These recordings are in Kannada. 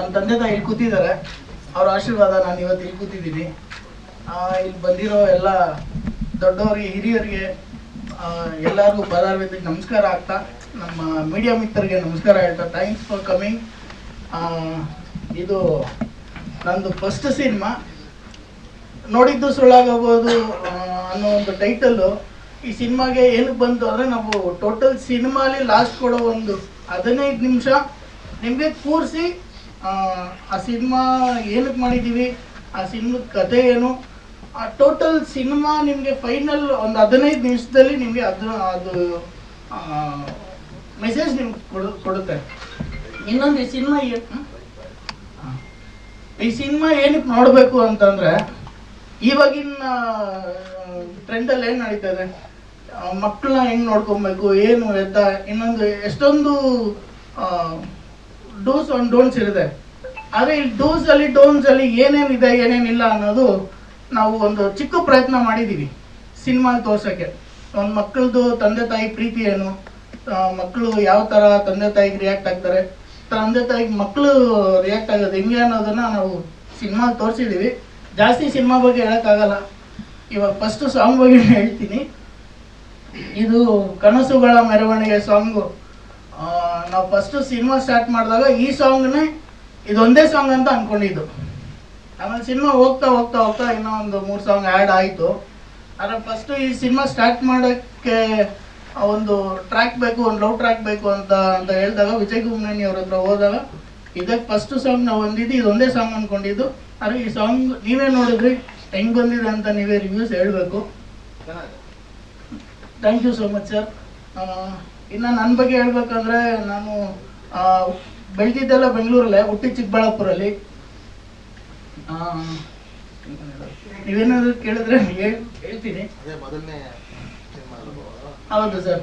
ನಮ್ಮ ತಂದೆ ತಾಯಿ ಇಲ್ಲಿ ಕೂತಿದ್ದಾರೆ, ಅವ್ರ ಆಶೀರ್ವಾದ ನಾನು ಇವತ್ತು ಇಲ್ಲಿ ಕೂತಿದ್ದೀನಿ. ಇಲ್ಲಿ ಬಂದಿರೋ ಎಲ್ಲ ದೊಡ್ಡವರಿಗೆ, ಹಿರಿಯರಿಗೆ, ಎಲ್ಲರಿಗೂ ಪದಾರ್ವತಿಗೆ ನಮಸ್ಕಾರ ಆಗ್ತಾ, ನಮ್ಮ ಮೀಡಿಯಾ ಮಿತ್ರರಿಗೆ ನಮಸ್ಕಾರ ಹೇಳ್ತಾ, ಥ್ಯಾಂಕ್ಸ್ ಫಾರ್ ಕಮಿಂಗ್. ಇದು ನಂದು ಫಸ್ಟ್ ಸಿನಿಮಾ. ನೋಡಿದ್ದು ಸುಳ್ಳಾಗಬಹುದು ಅನ್ನೋ ಒಂದು ಟೈಟಲ್ಲು ಈ ಸಿನಿಮಾಗೆ ಏನಕ್ಕೆ ಬಂತು ಅಂದರೆ, ನಾವು ಟೋಟಲ್ ಸಿನಿಮಾಲಿ ಲಾಸ್ಟ್ ಕೊಡೋ ಒಂದು 15 ನಿಮಿಷ ನಿಮಗೆ ಕೂರಿಸಿ ಆ ಸಿನಿಮಾ ಏನಕ್ಕೆ ಮಾಡಿದ್ದೀವಿ, ಆ ಸಿನಿಮಾದ ಕಥೆ ಏನು, ಆ ಟೋಟಲ್ ಸಿನಿಮಾ ನಿಮಗೆ ಫೈನಲ್ ಒಂದು 15 ನಿಮಿಷದಲ್ಲಿ ನಿಮಗೆ ಅದು ಮೆಸೇಜ್ ನಿಮ್ಗೆ ಕೊಡುತ್ತೆ. ಇನ್ನೊಂದು ಈ ಸಿನಿಮಾ ಏನಕ್ಕೆ ನೋಡಬೇಕು ಅಂತಂದರೆ, ಇವಾಗಿನ ಟ್ರೆಂಡಲ್ಲಿ ಏನು ನಡೀತದೆ, ಮಕ್ಕಳನ್ನ ಹೆಂಗೆ ನೋಡ್ಕೊಬೇಕು, ಏನು ಎತ್ತ, ಇನ್ನೊಂದು ಎಷ್ಟೊಂದು ಡೂಸ್ ಆ್ಯಂಡ್ ಡೋಂಟ್ಸ್ ಇರುತ್ತೆ. ಆದರೆ ಇಲ್ಲಿ ಡೂಸಲ್ಲಿ ಡೋನ್ಸಲ್ಲಿ ಏನೇನಿದೆ ಏನೇನಿಲ್ಲ ಅನ್ನೋದು ನಾವು ಒಂದು ಚಿಕ್ಕ ಪ್ರಯತ್ನ ಮಾಡಿದ್ದೀವಿ ಸಿನಿಮಾ ತೋರ್ಸೋಕ್ಕೆ. ಒಂದು ಮಕ್ಕಳದು ತಂದೆ ತಾಯಿ ಪ್ರೀತಿ ಏನು, ಮಕ್ಕಳು ಯಾವ ಥರ ತಂದೆ ತಾಯಿಗೆ ರಿಯಾಕ್ಟ್ ಆಗ್ತಾರೆ, ತಂದೆ ತಾಯಿಗೆ ಮಕ್ಕಳು ರಿಯಾಕ್ಟ್ ಆಗೋದು ಹೆಂಗೆ ಅನ್ನೋದನ್ನು ನಾವು ಸಿನಿಮಾ ತೋರಿಸಿದ್ದೀವಿ. ಜಾಸ್ತಿ ಸಿನಿಮಾ ಬಗ್ಗೆ ಹೇಳೋಕ್ಕಾಗಲ್ಲ. ಇವಾಗ ಫಸ್ಟು ಸಾಂಗ್ ಬಗ್ಗೆ ಹೇಳ್ತೀನಿ. ಇದು ಕನಸುಗಳ ಮೆರವಣಿಗೆ ಸಾಂಗು. ನಾವು ಫಸ್ಟು ಸಿನಿಮಾ ಸ್ಟಾರ್ಟ್ ಮಾಡಿದಾಗ ಈ ಸಾಂಗ್ನೇ ಇದೊಂದೇ ಸಾಂಗ್ ಅಂತ ಅಂದ್ಕೊಂಡಿದ್ದು. ಆಮೇಲೆ ಸಿನಿಮಾ ಹೋಗ್ತಾ ಹೋಗ್ತಾ ಹೋಗ್ತಾ ಇನ್ನೂ ಒಂದು 3 ಸಾಂಗ್ ಆ್ಯಡ್ ಆಯಿತು. ಆದರೆ ಫಸ್ಟು ಈ ಸಿನಿಮಾ ಸ್ಟಾರ್ಟ್ ಮಾಡೋಕ್ಕೆ ಒಂದು ಟ್ರ್ಯಾಕ್ ಬೇಕು, ಒಂದು ಲವ್ ಟ್ರ್ಯಾಕ್ ಬೇಕು ಅಂತ ಹೇಳಿದಾಗ ವಿಜಯ್ ಗುಮ್ನೇನಿ ಅವ್ರ ಹತ್ರ ಹೋದಾಗ ಇದಕ್ಕೆ ಫಸ್ಟು ಸಾಂಗ್ ನಾವು ಹೊಂದಿದ್ದು ಇದೊಂದೇ ಸಾಂಗ್ ಅಂದ್ಕೊಂಡಿದ್ದು. ಆದರೆ ಈ ಸಾಂಗ್ ನೀವೇ ನೋಡಿದ್ರಿ, ಹೆಂಗೆ ಬಂದಿದೆ ಅಂತ ನೀವೇ ರಿವ್ಯೂಸ್ ಹೇಳಬೇಕು. Thank you so much sir. ಇನ್ನು ನನ್ನ ಬಗ್ಗೆ ಹೇಳ್ಬೇಕಂದ್ರೆ, ನಾನು ಬೆಳೆದಿದ್ದೆಲ್ಲ ಬೆಂಗಳೂರಲ್ಲೇ, ಹುಟ್ಟಿ ಚಿಕ್ಕಬಳ್ಳಾಪುರಲ್ಲಿ. ನೀವೇನಾದ್ರು ಕೇಳಿದ್ರೆ ಹೇಳ್ತೀನಿ. ಹೌದು ಸರ್.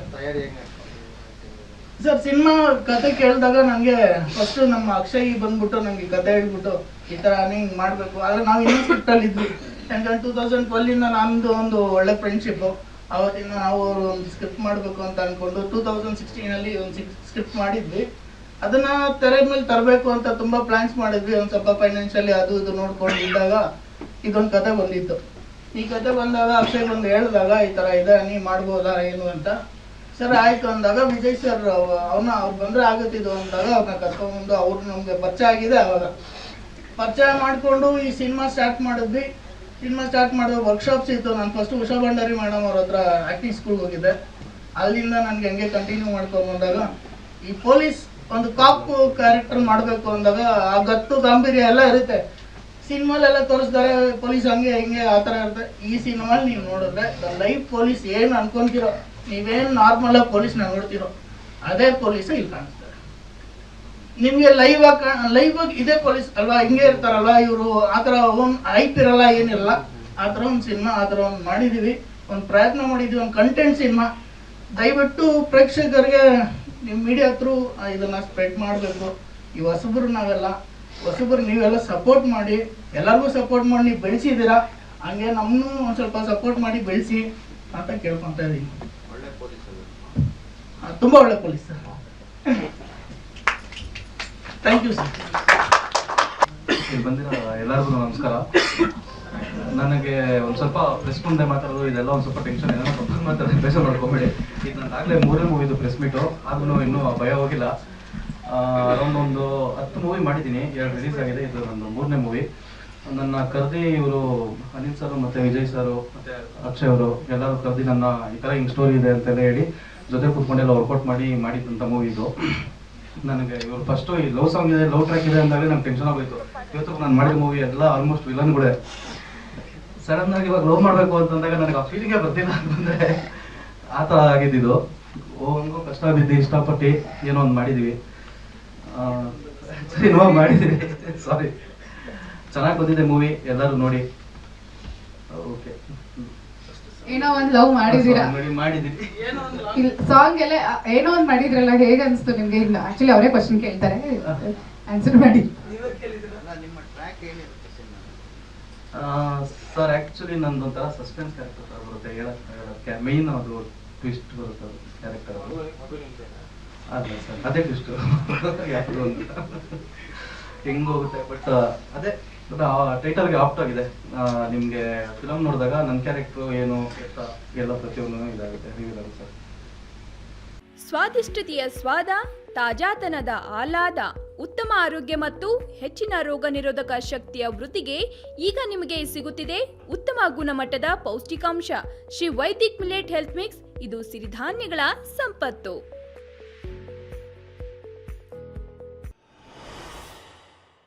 ಸರ್ ಸಿನಿಮಾ ಕತೆ ಕೇಳಿದಾಗ ನನಗೆ ಫಸ್ಟು ನಮ್ಮ ಅಕ್ಷಯ್ ಬಂದ್ಬಿಟ್ಟು ನನಗೆ ಕತೆ ಹೇಳ್ಬಿಟ್ಟು ಈ ಥರ ಹಿಂಗೆ ಮಾಡಬೇಕು. ಆದರೆ ನಾವು ಇನ್ನೂ ಸ್ಕ್ರಿಪ್ಟಲ್ಲಿ ಇದ್ವಿ. ಯಾಕಂದ್ರೆ 2012ಇಂದ ನಮ್ಮದು ಒಂದು ಒಳ್ಳೆ ಫ್ರೆಂಡ್ಶಿಪ್ಪು. ಆವತ್ತಿಂದ ನಾವು ಒಂದು ಸ್ಕ್ರಿಪ್ಟ್ ಮಾಡಬೇಕು ಅಂತ ಅಂದ್ಕೊಂಡು 2016ಅಲ್ಲಿ ಒಂದು ಸ್ಕ್ರಿಪ್ಟ್ ಮಾಡಿದ್ವಿ. ಅದನ್ನು ತೆರೆ ಮೇಲೆ ತರಬೇಕು ಅಂತ ತುಂಬ ಪ್ಲ್ಯಾನ್ಸ್ ಮಾಡಿದ್ವಿ. ಒಂದು ಸ್ವಲ್ಪ ಫೈನಾನ್ಷಿಯಲಿ ಅದು ಇದು ನೋಡ್ಕೊಂಡು ಇದ್ದಾಗ ಇದೊಂದು ಕತೆ ಬಂದಿತ್ತು. ಈ ಕತೆ ಬಂದಾಗ ಅಕ್ಷಯ್ ಬಂದು ಹೇಳಿದಾಗ ಈ ಥರ ಇದೆ, ನೀವು ಮಾಡ್ಬೋದಾ ಏನು ಅಂತ. ಸರ್ ಆಯಿತು ಅಂದಾಗ ವಿಜಯ್ ಸರ್ ಅವ್ರು ಬಂದರೆ ಆಗುತ್ತಿದ್ದು ಅಂದಾಗ ಅವ್ರನ್ನ ಕರ್ಕೊಂಡ್ಬಂದು ಅವ್ರು ನಮಗೆ ಪರಿಚಯ ಆಗಿದೆ. ಆವಾಗ ಪರಿಚಯ ಮಾಡಿಕೊಂಡು ಈ ಸಿನಿಮಾ ಸ್ಟಾರ್ಟ್ ಮಾಡಿದ್ವಿ. ಸಿನಿಮಾ ಸ್ಟಾರ್ಟ್ ಮಾಡಿದ ವರ್ಕ್ಶಾಪ್ಸ್ ಇತ್ತು. ನಾನು ಫಸ್ಟು ಉಷಾ ಭಂಡಾರಿ ಮೇಡಮ್ ಅವ್ರ ಹತ್ರ ಆ್ಯಕ್ಟಿಂಗ್ ಸ್ಕೂಲ್ಗೆ ಹೋಗಿದ್ದೆ. ಅಲ್ಲಿಂದ ನನಗೆ ಹಂಗೆ ಕಂಟಿನ್ಯೂ ಮಾಡ್ಕೊಂಡು ಬಂದಾಗ ಈ ಪೊಲೀಸ್ ಒಂದು ಕಾಪ್ ಕ್ಯಾರೆಕ್ಟರ್ ಮಾಡಬೇಕು ಅಂದಾಗ ಆ ಗತ್ತು ಗಾಂಭೀರ್ಯ ಎಲ್ಲ ಇರುತ್ತೆ. ಸಿನಿಮಾಲೆಲ್ಲ ತೋರಿಸ್ತಾರೆ ಪೊಲೀಸ್ ಹಂಗೆ ಹಿಂಗೆ ಆ ಥರ ಇರುತ್ತೆ. ಈ ಸಿನಿಮಾಲಿ ನೀವು ನೋಡಿದ್ರೆ ಲೈವ್ ಪೊಲೀಸ್ ಏನು ಅನ್ಕೊಂತೀರೋ, ನೀವೇನು ನಾರ್ಮಲಾಗಿ ಪೊಲೀಸ್ನ ನೋಡ್ತೀರೋ ಅದೇ ಪೊಲೀಸೇ ಇಲ್ಲಿ ಕಾಣಿಸ್ತಾರೆ ನಿಮಗೆ. ಲೈವ್ ಆಗಿ ಇದೇ ಪೊಲೀಸ್ ಅಲ್ವಾ, ಹಿಂಗೆ ಇರ್ತಾರಲ್ವ ಇವರು, ಆ ಥರ ಒಂದು ಹೈಪ್ ಇರಲ್ಲ, ಏನಿಲ್ಲ. ಆ ಥರ ಒಂದು ಸಿನಿಮಾ ಆ ಥರ ಒಂದು ಮಾಡಿದ್ದೀವಿ, ಒಂದು ಪ್ರಯತ್ನ ಮಾಡಿದ್ದೀವಿ, ಒಂದು ಕಂಟೆಂಟ್ ಸಿನಿಮಾ. ದಯವಿಟ್ಟು ಪ್ರೇಕ್ಷಕರಿಗೆ ನಿಮ್ಮ ಮೀಡಿಯಾ ಥ್ರೂ ಇದನ್ನು ಸ್ಪ್ರೆಡ್ ಮಾಡಬೇಕು. ಈ ಹೊಸಬರು ನಾವೆಲ್ಲ ಹೊಸಬರು, ನೀವೆಲ್ಲ ಸಪೋರ್ಟ್ ಮಾಡಿ, ಎಲ್ಲರಿಗೂ ಸಪೋರ್ಟ್ ಮಾಡಿ ನೀವು ಬೆಳೆಸಿದ್ದೀರಾ. ಹಂಗೆ ನಮ್ಮನ್ನೂ ಒಂದು ಸ್ವಲ್ಪ ಸಪೋರ್ಟ್ ಮಾಡಿ ಬೆಳೆಸಿ ಅಂತ ಕೇಳ್ಕೊತಾ ಇದ್ದೀನಿ. ತುಂಬ ಒಳ್ಳೆ police sir. Thank you sir. ಇಲ್ಲಿ ಬಂದಿರೋ ಎಲ್ಲರಿಗೂ ನಮಸ್ಕಾರ. ನನಗೆ ಒಂದು ಸ್ವಲ್ಪ ಪ್ರೆಸ್ ಮುಂದೆ ಮಾತಾಡೋದು ಇದೆಲ್ಲ ಒಂದು ಸ್ವಲ್ಪ ಟೆನ್ಷನ್. ಏನೋ ಪಬ್ಲಿಕ್ ಮಾತಾಡೋದು ಬೇಸರ ಮಾಡ್ಕೊಂಬೇಡಿ. ಇದು ನಂದಾಗಲೇ 3ನೇ ಮೂವಿದು ಪ್ರೆಸ್ ಮೀಟು, ಆದ್ರೂ ಇನ್ನೂ ಭಯ ಹೋಗಿಲ್ಲ. ಅರೌಂಡ್ ಒಂದು 10 ಮೂವಿ ಮಾಡಿದ್ದೀನಿ, 2 ರಿಲೀಸ್ ಆಗಿದೆ. ಇದು ನನ್ನ 3ನೇ ಮೂವಿ. ನನ್ನ ಕರೆದಿ ಇವರು ಅನಿಲ್ ಸರ್ ಮತ್ತು ವಿಜಯ್ ಸರು ಮತ್ತು ಅಕ್ಷಯ್ ಅವರು ಎಲ್ಲರೂ ಕರೆದಿ ನನ್ನ ಈ ಥರ ಹಿಂಗೆ ಸ್ಟೋರಿ ಇದೆ ಅಂತೆಲ್ಲ ಹೇಳಿ ಜೊತೆ ಕೂತ್ಕೊಂಡೆಲ್ಲ ವರ್ಕೌಟ್ ಮಾಡಿದಂಥ ಮೂವಿ ಇದು. ನನಗೆ ಇವರು ಫಸ್ಟು ಈ ಲವ್ ಸಾಂಗ್ ಇದೆ, ಲವ್ ಟ್ರ್ಯಾಕ್ ಇದೆ ಅಂದಾಗಲೇ ನಂಗೆ ಟೆನ್ಷನ್ ಆಗೋಯ್ತು. ಇವತ್ತು ನಾನು ಮಾಡಿದ ಮೂವಿ ಎಲ್ಲ ಆಲ್ಮೋಸ್ಟ್ ವಿಲನ್ಗಳೇ. ಸಡನ್ ಆಗಿ ಇವಾಗ ಲವ್ ಮಾಡಬೇಕು ಅಂತಂದಾಗ ನನಗೆ ಆ ಫೀಲಿಂಗೇ ಬರ್ತಿಲ್ಲ ಅಂತಂದರೆ ಆ ಥರ ಆಗಿದ್ದು. ಹಂಗೋ ಕಷ್ಟ ಬಿದ್ದು ಇಷ್ಟಪಟ್ಟು ಏನೋ ಒಂದು ಮಾಡಿದ್ದೀವಿ, ಸಿನಿಮಾ ಮಾಡಿದ್ದೀವಿ. ಸಾರಿ, ಚೆನ್ನಾಗಿ ಬಂದಿದೆ ಮೂವಿ, ಎಲ್ಲರೂ ನೋಡಿ. ಓಕೆ, ಏನೋ ಒಂದು ಲವ್ ಮಾಡಿದೀರಾ, ಸಾಂಗ್ ಎಲ್ಲ ಏನೋ ಒಂದು ಮಾಡಿದ್ರಲ್ಲ, ಹೇಗೆ ಅನಿಸ್ತು ನಿಮ್ಗೆ? ಇನ್ನು ಆಕ್ಚುಲಿ ಅವರೇ ಕ್ವಶನ್ ಕೇಳ್ತಾರೆ, ಆನ್ಸರ್ ಮಾಡಿ. ಸರ್ ಆ್ಯಕ್ಚುಲಿ ನಂದು ಒಂಥರ ಸಸ್ಪೆನ್ಸ್ ಕ್ಯಾರೆಕ್ಟರ್ ಥರ ಬರುತ್ತೆ, ಹೇಳೋಕ್ಕೆ ಮೇಯ್ನ್ ಅದು ಟ್ವಿಸ್ಟ್ ಬರುತ್ತೆ. ಅದು ಕ್ಯಾರೆಕ್ಟರ್ ಅಲ್ಲ ಸರ್, ಅದೇ ಟ್ವಿಸ್ಟು. ಯಾವುದು ಅಂತ ಹೆಂಗ್ ಹೋಗುತ್ತೆ. ಬಟ್ ಅದೇ ಟೈಟಲ್ಗೆ ಆಪ್ಟ್ ಆಗಿದೆ. ನಿಮಗೆ ಫಿಲಮ್ ನೋಡಿದಾಗ ನನ್ನ ಕ್ಯಾರೆಕ್ಟ್ರು ಏನು ಕೆಟ್ಟ ಎಲ್ಲ ಪ್ರತಿಯೊಂದು ಇದಾಗುತ್ತೆ, ರಿವೀಲ್ ಆಗುತ್ತೆ ಸರ್. ಸ್ವಾದಿಷ್ಟತೆಯ ಸ್ವಾದ, ತಾಜಾತನದ ಆಹ್ಲಾದ, ಉತ್ತಮ ಆರೋಗ್ಯ ಮತ್ತು ಹೆಚ್ಚಿನ ರೋಗ ನಿರೋಧಕ ಶಕ್ತಿಯ ವೃದ್ಧಿಗೆ ಈಗ ನಿಮಗೆ ಸಿಗುತ್ತಿದೆ ಉತ್ತಮ ಗುಣಮಟ್ಟದ ಪೌಷ್ಟಿಕಾಂಶ Shri Vaidik millet health mix. ಇದು ಸಿರಿಧಾನ್ಯಗಳ ಸಂಪತ್ತು.